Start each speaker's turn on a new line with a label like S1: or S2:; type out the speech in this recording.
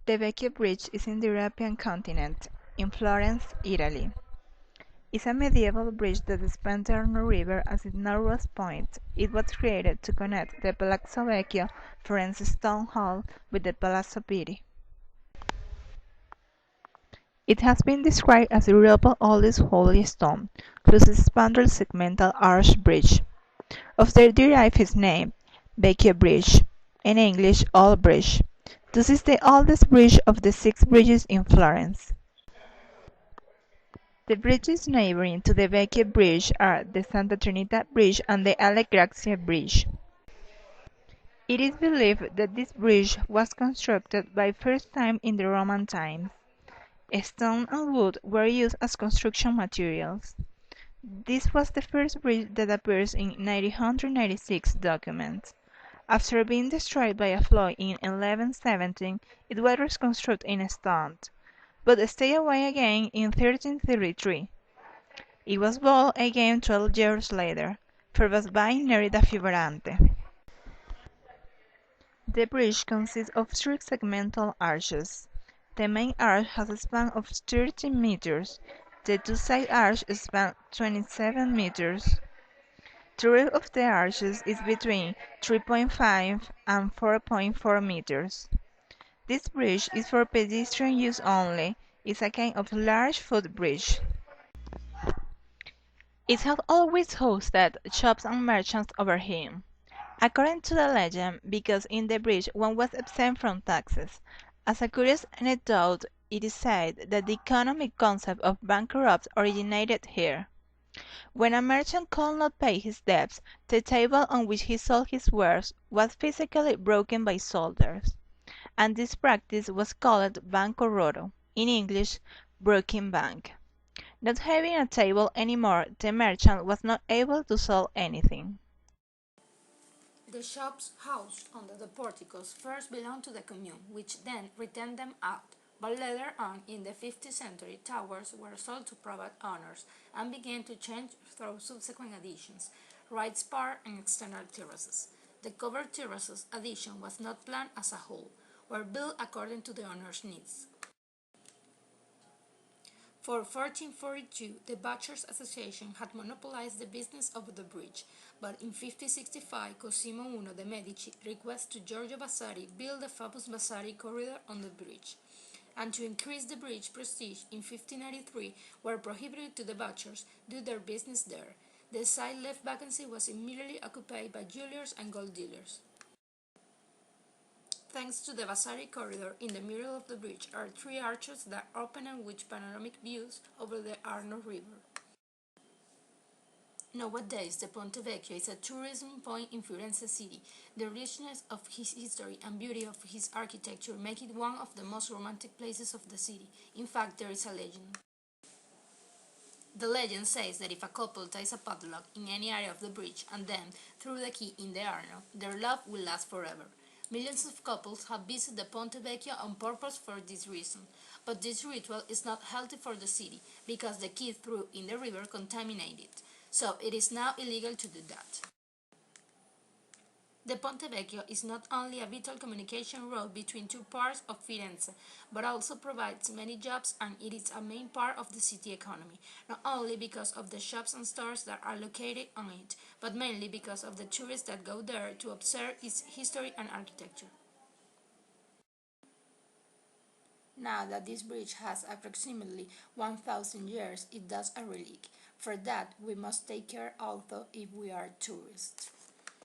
S1: The Vecchio Bridge is in the European continent, in Florence, Italy. It's a medieval bridge that spans the Arno River as its narrowest point. It was created to connect the Palazzo Vecchio, Florence's town hall, with the Palazzo Pitti. It has been described as Europe's oldest holy stone, closest spandrel segmental arch bridge. Of there derived its name, Vecchio Bridge, in English Old Bridge. This is the oldest bridge of the six bridges in Florence. The bridges neighboring to the Vecchio Bridge are the Santa Trinita Bridge and the Alle Grazie Bridge. It is believed that this bridge was constructed by first time in the Roman times. Stone and wood were used as construction materials. This was the first bridge that appears in 996 documents. After being destroyed by a flood in 1117, it was reconstructed in stone, but stayed away again in 1333. It was built again 12 years later, first by Nerida Fiorante. The bridge consists of three segmental arches. The main arch has a span of 13 meters. The two side arches span 27 meters. The roof of the arches is between 3.5 and 4.4 meters. This bridge is for pedestrian use only. It's a kind of large footbridge. It has always hosted shops and merchants over him. According to the legend, because in the bridge one was exempt from taxes. As a curious anecdote, it is said that the economic concept of bankruptcy originated here. When a merchant could not pay his debts, the table on which he sold his wares was physically broken by soldiers, and this practice was called banco rotto, in English, broken bank. Not having a table anymore, the merchant was not able to sell anything.
S2: The shops housed under the porticos first belonged to the commune, which then rented them out, but later on in the 15th century towers were sold to private owners and began to change through subsequent additions, right spar and external terraces. The covered terraces addition was not planned as a whole, were built according to the owner's needs. For 1442, the Butchers' Association had monopolized the business of the bridge, but in 1565 Cosimo I de' Medici requested to Giorgio Vasari build the famous Vasari corridor on the bridge. And to increase the bridge prestige, in 1593 were prohibited to the butchers do their business there. The site left vacancy was immediately occupied by jewelers and gold dealers. Thanks to the Vasari corridor, in the middle of the bridge are three arches that open and with panoramic views over the Arno River. Nowadays, the Ponte Vecchio is a tourism point in Firenze city. The richness of his history and beauty of his architecture make it one of the most romantic places of the city. In fact, there is a legend. The legend says that if a couple ties a padlock in any area of the bridge and then threw the key in the Arno, their love will last forever. Millions of couples have visited the Ponte Vecchio on purpose for this reason, but this ritual is not healthy for the city because the key threw in the river contaminated it, so it is now illegal to do that. The Ponte Vecchio is not only a vital communication road between two parts of Firenze, but also provides many jobs and it is a main part of the city economy, not only because of the shops and stores that are located on it, but mainly because of the tourists that go there to observe its history and architecture. Now that this bridge has approximately 1,000 years, it does a relic. For that, we must take care also if we are tourists.